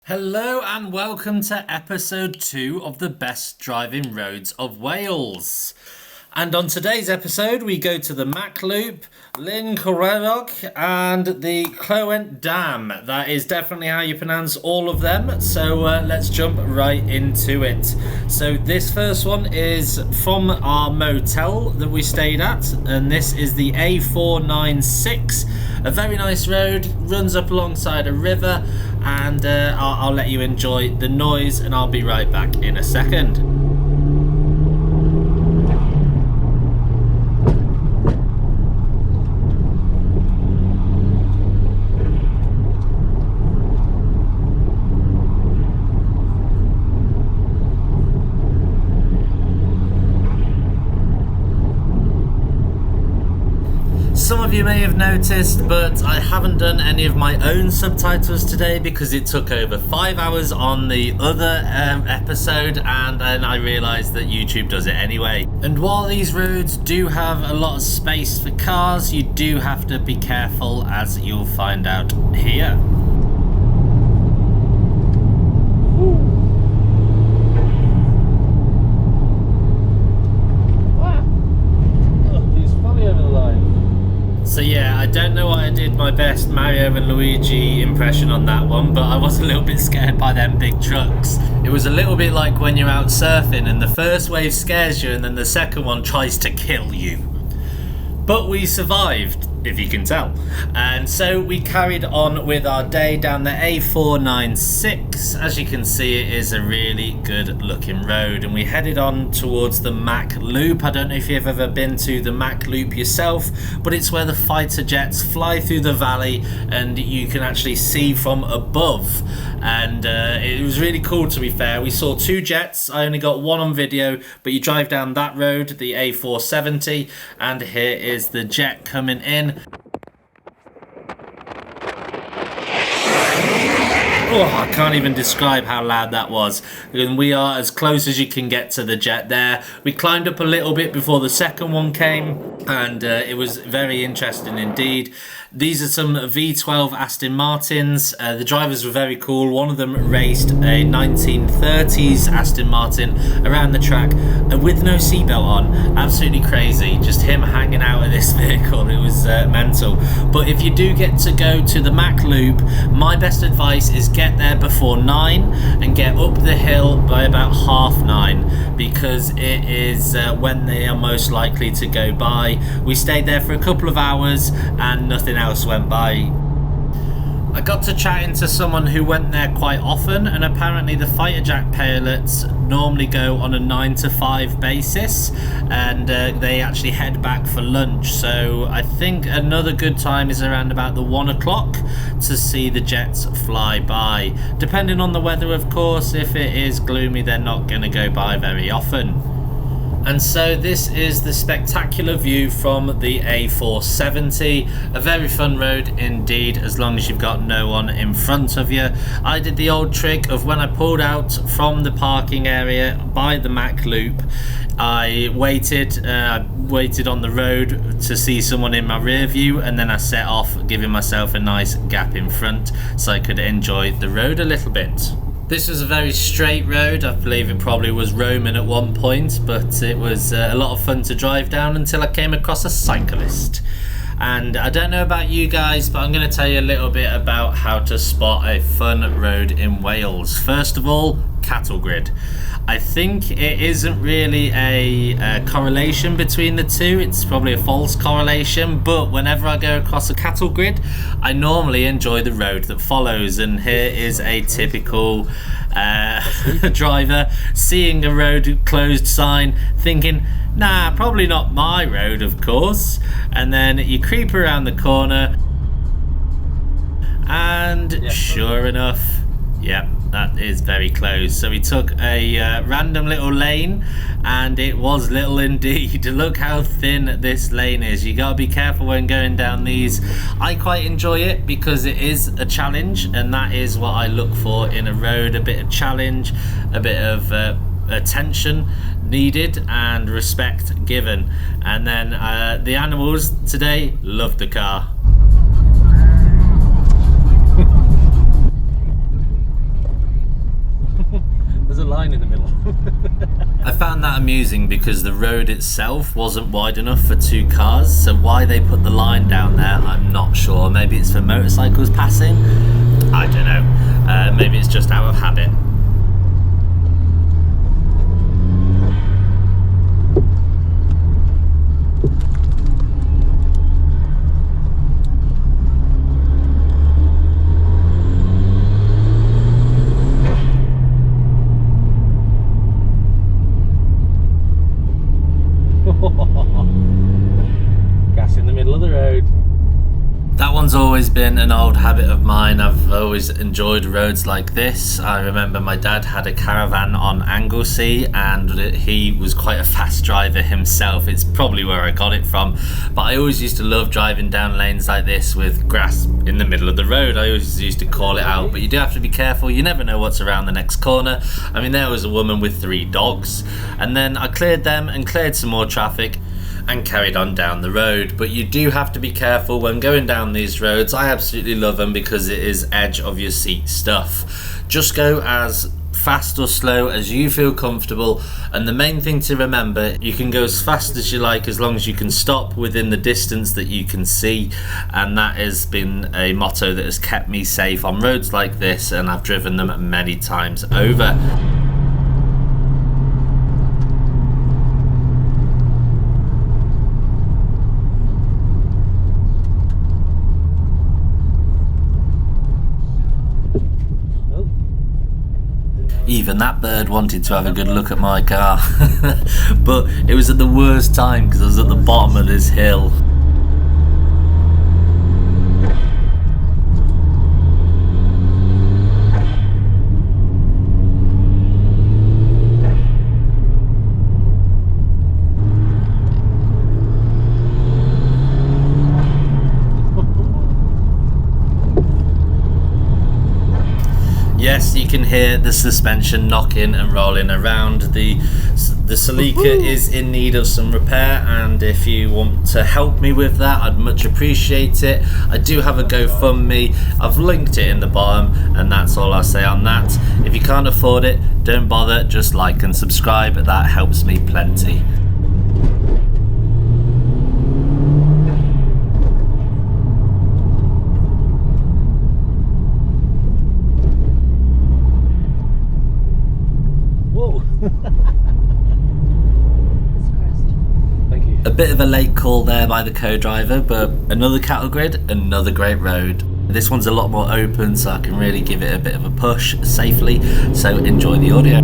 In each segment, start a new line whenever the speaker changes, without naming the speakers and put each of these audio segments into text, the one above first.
Hello and welcome to episode 2 of the best driving roads of Wales. And on today's episode we go to the Mac Loop, Llyn Cwrelog and the Claerwen Dam. That is definitely how you pronounce all of them, so let's jump right into it. So this first one is from our motel that we stayed at, and this is the A496. A very nice road, runs up alongside a river, and I'll let you enjoy the noise and I'll be right back in a second. Some of you may have noticed, but I haven't done any of my own subtitles today because it took over 5 hours on the other episode, and then I realised that YouTube does it anyway. And while these roads do have a lot of space for cars, you do have to be careful, as you'll find out here. So yeah, I don't know why I did my best Mario and Luigi impression on that one, but I was a little bit scared by them big trucks. It was a little bit like when you're out surfing and the first wave scares you and then the second one tries to kill you. But we survived, if you can tell. And so we carried on with our day down the A496. As you can see, it is a really good looking road, and we headed on towards the Mac Loop. I don't know if you've ever been to the Mac Loop yourself, but it's where the fighter jets fly through the valley and you can actually see from above. And it was really cool, to be fair. We saw 2 jets. I only got one on video, but you drive down that road, the A470, and here is the jet coming in. Oh, I can't even describe how loud that was. And we are as close as you can get to the jet there. We climbed up a little bit before the second one came, and it was very interesting indeed. These are some V12 Aston Martins. The drivers were very cool. One of them raced a 1930s Aston Martin around the track with no seatbelt on. Absolutely crazy. Just him hanging out of this vehicle. It was mental. But if you do get to go to the Mac Loop, my best advice is get there before 9 and get up the hill by about 9:30, because it is when they are most likely to go by. We stayed there for a couple of hours and nothing else went by. I got to chatting to someone who went there quite often, and apparently the fighter jet pilots normally go on a 9 to 5 basis, and they actually head back for lunch. So I think another good time is around about the 1 o'clock to see the jets fly by. Depending on the weather, of course. If it is gloomy, they're not going to go by very often. And so this is the spectacular view from the A470. A very fun road indeed, as long as you've got no one in front of you. I did the old trick of when I pulled out from the parking area by the Mac Loop, I waited on the road to see someone in my rear view, and then I set off, giving myself a nice gap in front so I could enjoy the road a little bit. This was a very straight road. I believe it probably was Roman at one point, but it was a lot of fun to drive down until I came across a cyclist. And I don't know about you guys, but I'm going to tell you a little bit about how to spot a fun road in Wales. First of all, cattle grid. I think it isn't really a correlation between the two. It's probably a false correlation, but whenever I go across a cattle grid, I normally enjoy the road that follows. And here is a typical driver seeing a road closed sign, thinking, nah, probably not my road, of course. And then you creep around the corner, and sure enough, yep, that is very close. So we took a random little lane, and it was little indeed. Look how thin this lane is. You gotta be careful when going down these. I quite enjoy it because it is a challenge, and that is what I look for in a road. A bit of challenge, a bit of attention needed and respect given. And then the animals today loved the car.
line in the middle.
I found that amusing because the road itself wasn't wide enough for 2 cars, so why they put the line down there, I'm not sure. Maybe it's for motorcycles passing? I don't know. Maybe it's just out of habit.
Gas in the middle of the road.
That one's always been an old habit of mine. I've always enjoyed roads like this. I remember my dad had a caravan on Anglesey and he was quite a fast driver himself. It's probably where I got it from. But I always used to love driving down lanes like this with grass in the middle of the road. I always used to call it out, but you do have to be careful. You never know what's around the next corner. I mean, there was a woman with 3 dogs, and then I cleared them and cleared some more traffic and carried on down the road. But you do have to be careful when going down these roads. I absolutely love them because it is edge of your seat stuff. Just go as fast or slow as you feel comfortable, and the main thing to remember, you can go as fast as you like as long as you can stop within the distance that you can see, and that has been a motto that has kept me safe on roads like this, and I've driven them many times over. Even that bird wanted to have a good look at my car. But it was at the worst time because I was at the bottom of this hill. Yes, you can hear the suspension knocking and rolling around. The Celica is in need of some repair, and if you want to help me with that, I'd much appreciate it. I do have a GoFundMe. I've linked it in the bottom, and that's all I'll say on that. If you can't afford it, don't bother, just like and subscribe. That helps me plenty. A bit of a late call there by the co-driver, but another cattle grid, another great road. This one's a lot more open, so I can really give it a bit of a push safely, so enjoy the audio.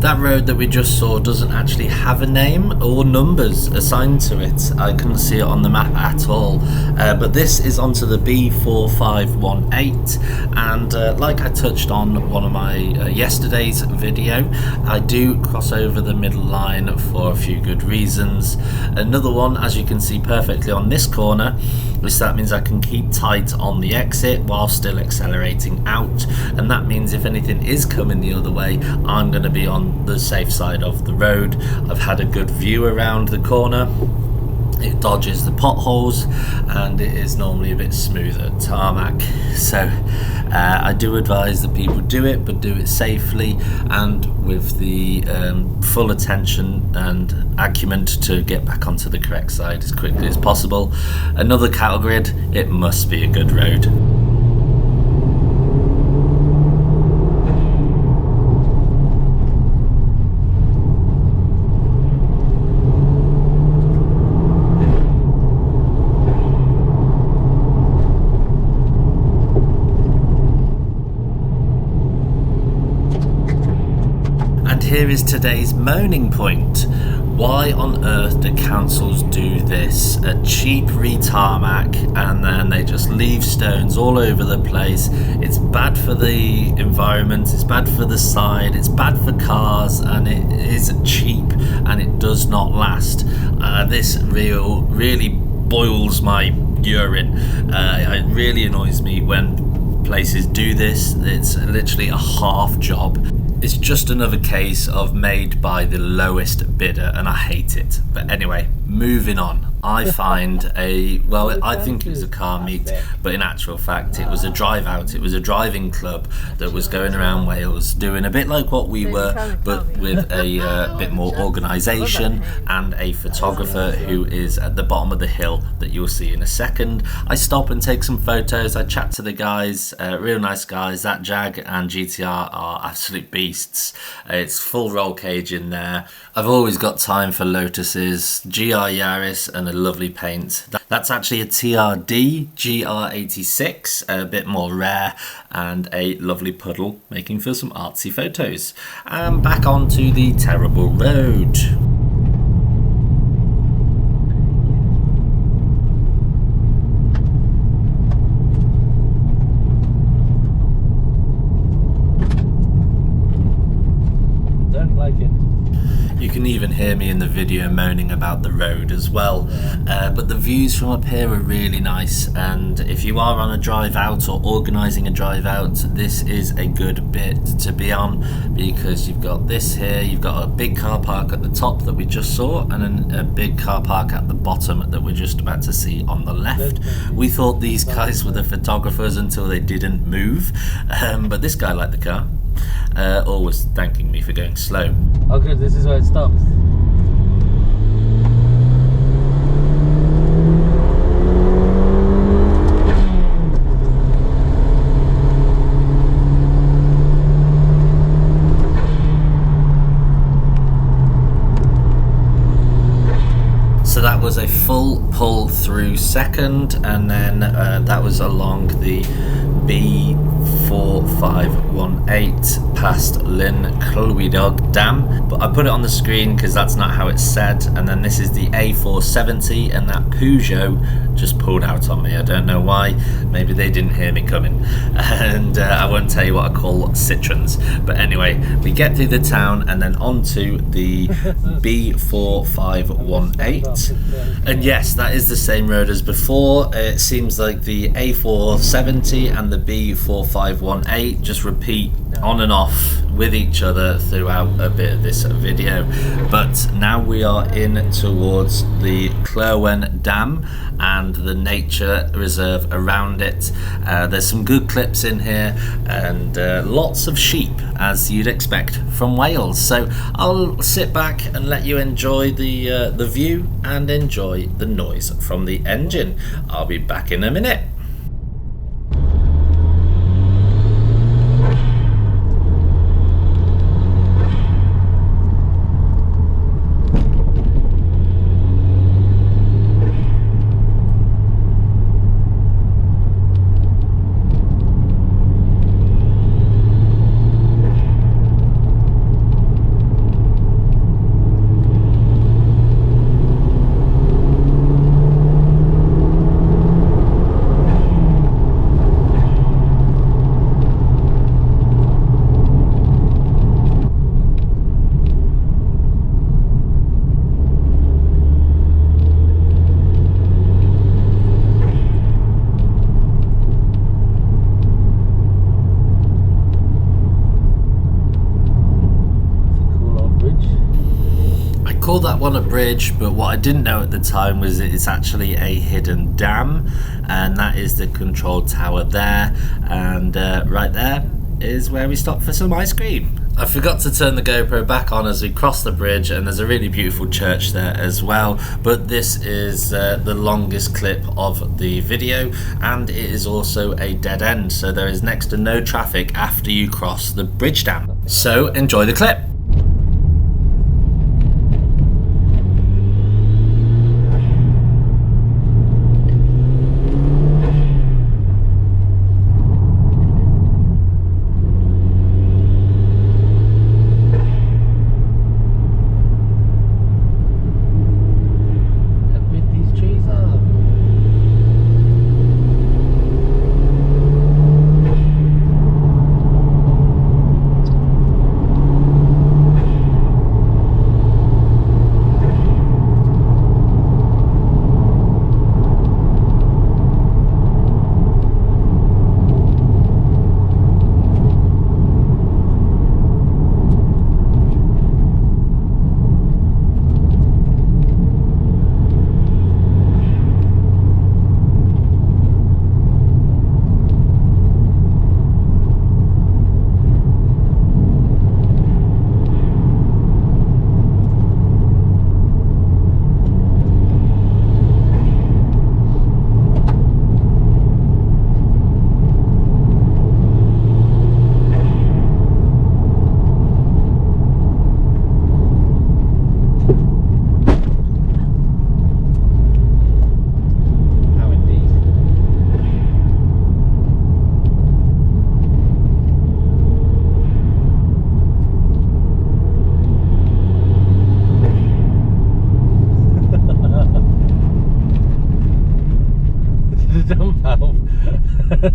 That road that we just saw doesn't actually have a name or numbers assigned to it. I couldn't see it on the map at all. But this is onto the B4518, and like I touched on one of my yesterday's video, I do cross over the middle line for a few good reasons. Another one, as you can see perfectly on this corner, is that means I can keep tight on the exit while still accelerating out, and that means if anything is coming the other way, I'm going to be on the safe side of the road. I've had a good view around the corner. It dodges the potholes and it is normally a bit smoother tarmac, so I do advise that people do it, but do it safely and with the full attention and acumen to get back onto the correct side as quickly as possible. Another cattle grid, it must be a good road. Here is today's moaning point. Why on earth do councils do this? A cheap retarmac and then they just leave stones all over the place. It's bad for the environment, it's bad for the side, it's bad for cars, and it is cheap and it does not last. This really boils my urine. It really annoys me when places do this. It's literally a half job. It's just another case of made by the lowest bidder, and I hate it. But anyway, moving on. I find I think it was a car meet, but in actual fact it was a drive out. It was a driving club that was going around Wales doing a bit like what we were, but with a bit more organisation and a photographer who is at the bottom of the hill that you'll see in a second. I stop and take some photos. I chat to the guys, real nice guys. That Jag and GTR are absolute beasts. It's full roll cage in there. I've always got time for Lotuses, GR Yaris and a lovely paint. That's actually a TRD GR86, a bit more rare, and a lovely puddle, making for some artsy photos. And back onto the terrible road.
Don't like it.
You can even hear me in the video moaning about the road as well, but the views from up here are really nice, and if you are on a drive out or organising a drive out, this is a good bit to be on, because you've got this here, you've got a big car park at the top that we just saw, and then a big car park at the bottom that we're just about to see on the left. We thought these guys were the photographers until they didn't move, but this guy liked the car. Always thanking me for going slow.
Oh good, this is where it stops.
So that was a full pull through second, and then that was along the B4518 past Claerwen Dam, but I put it on the screen because that's not how it's said. And then this is the A470, and that Peugeot just pulled out on me. I don't know why, maybe they didn't hear me coming, and I won't tell you what I call Citroens. But anyway, we get through the town and then onto the B4518, and yes, that is the same road as before. It seems like the A470 and the B4518 just repeat on and off with each other throughout a bit of this video. But now we are in towards the Claerwen Dam and the nature reserve around it. There's some good clips in here, and lots of sheep, as you'd expect from Wales. So I'll sit back and let you enjoy the view and enjoy the noise from the engine. I'll be back in a minute. called that one a bridge, but what I didn't know at the time was it's actually a hidden dam, and that is the control tower there, and right there is where we stopped for some ice cream. I forgot to turn the GoPro back on as we crossed the bridge, and there's a really beautiful church there as well, but this is the longest clip of the video, and it is also a dead end, so there is next to no traffic after you cross the bridge dam. So enjoy the clip.
Dump valve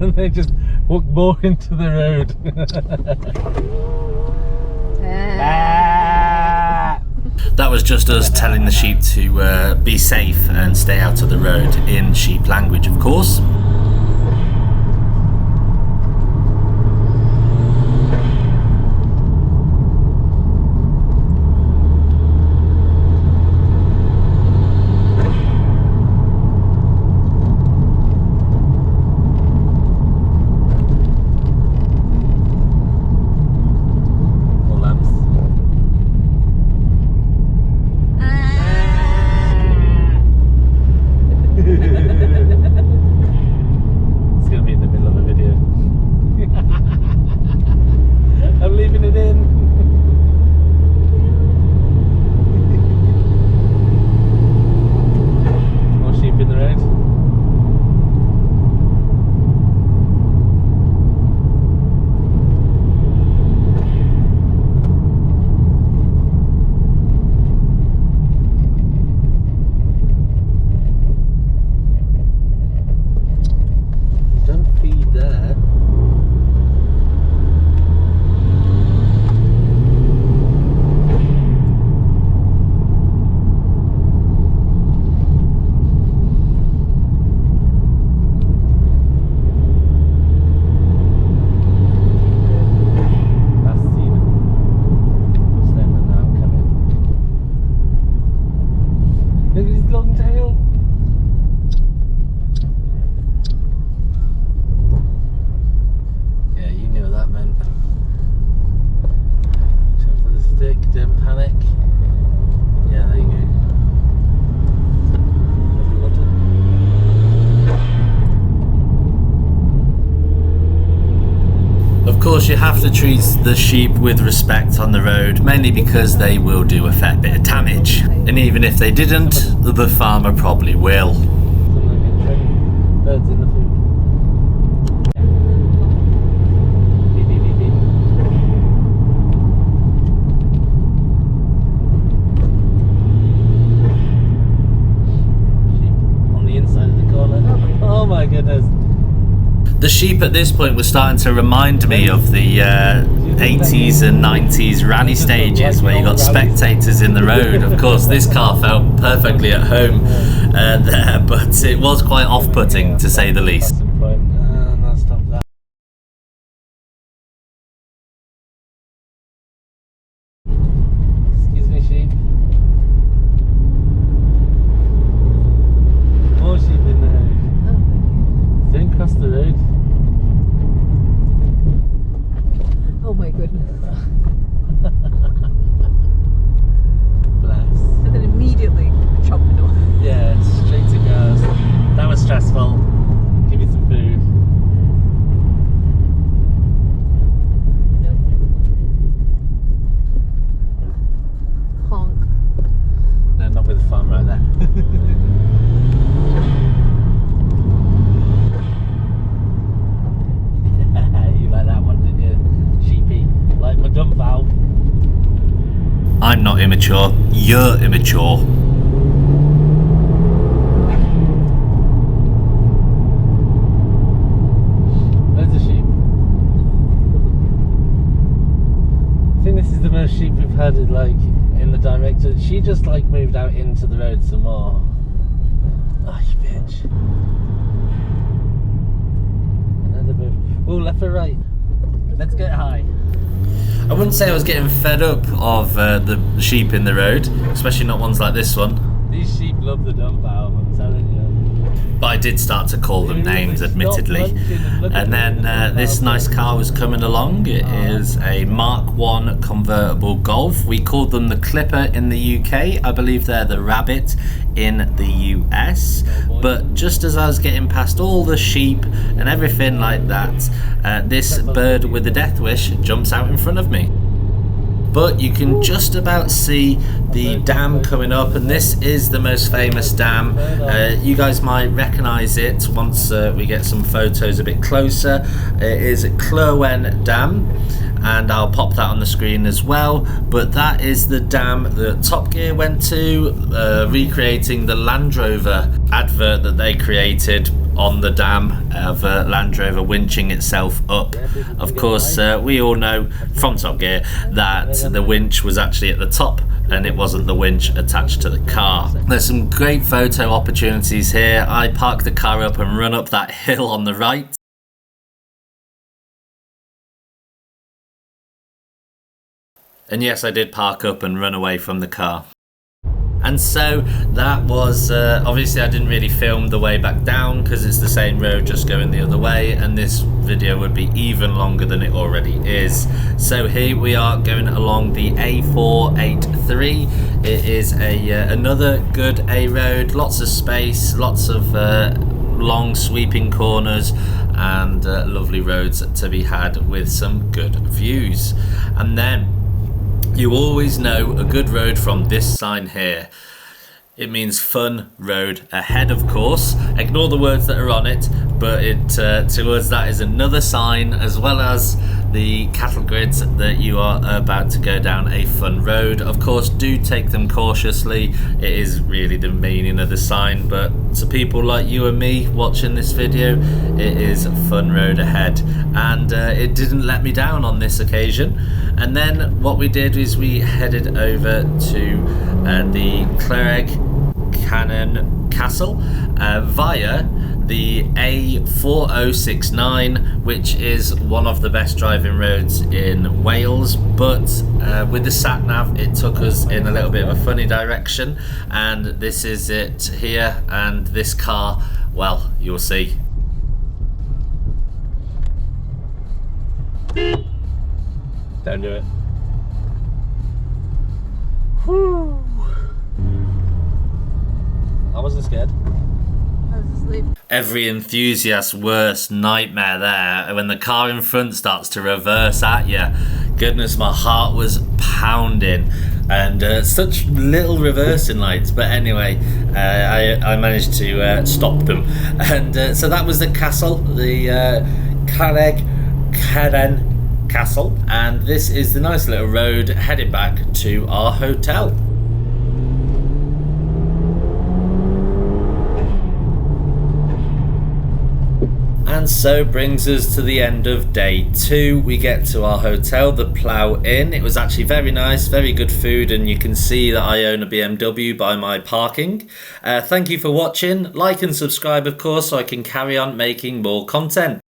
and they just walk more into the road.
That was just us telling the sheep to be safe and stay out of the road in sheep language, of course. Of course, you have to treat the sheep with respect on the road, mainly because they will do a fair bit of damage. And even if they didn't, the farmer probably will.
Birds in the food. Beep, beep, beep, beep. Sheep on the inside of the corner. Oh my goodness.
The sheep at this point were starting to remind me of the 80s and 90s rally stages where you got spectators in the road. Of course, this car felt perfectly at home there, but it was quite off-putting to say the least.
Excuse me, sheep.
I'm not immature, you're immature.
Loads of sheep. I think this is the most sheep we've had in the director. She just moved out into the road some more. Oh, you bitch. Another move. Oh, left or right? Let's get high.
I wouldn't say I was getting fed up of the sheep in the road, especially not ones like this one.
These sheep love the dump valve, I'm telling you.
But I did start to call them names, admittedly. And then this nice car was coming along. It is a Mark 1 convertible Golf. We called them the Clipper in the UK. I believe they're the Rabbit in the US. But just as I was getting past all the sheep and everything like that, this bird with a death wish jumps out in front of me. But you can just about see the dam coming up, and this is the most famous dam. You guys might recognise it once we get some photos a bit closer. It is Claerwen Dam, and I'll pop that on the screen as well. But that is the dam that Top Gear went to, recreating the Land Rover advert that they created on the dam of Land Rover winching itself up. Of course, we all know from Top Gear that the winch was actually at the top and it wasn't the winch attached to the car. There's some great photo opportunities here. I parked the car up and run up that hill on the right. And yes, I did park up and run away from the car. And so that was, obviously I didn't really film the way back down because it's the same road just going the other way, and this video would be even longer than it already is. So here we are going along the A483. It is another good A road, lots of space, lots of long sweeping corners and lovely roads to be had with some good views. And then you always know a good road from this sign here. It means fun road ahead, of course. Ignore the words that are on it, but to us that is another sign, as well as the cattle grids, that you are about to go down a fun road. Of course, do take them cautiously. It is really the meaning of the sign, but to people like you and me watching this video, it is a fun road ahead, and it didn't let me down on this occasion. And then what we did is we headed over to the Claerwen Castle via the A4069, which is one of the best driving roads in Wales, but with the sat nav it took us in a little bit of a funny direction, and this is it here. And this car, well, you'll see.
Don't do it. Whew. I wasn't scared.
I was asleep.
Every enthusiast's worst nightmare there, when the car in front starts to reverse at you. Goodness, my heart was pounding, and such little reversing lights. But anyway, I managed to stop them, and so that was the castle, the Claerwen Castle, and this is the nice little road headed back to our hotel. And so brings us to the end of day 2. We get to our hotel, the Plough Inn. It was actually very nice, very good food, and you can see that I own a BMW by my parking. Thank you for watching. Like and subscribe, of course, so I can carry on making more content.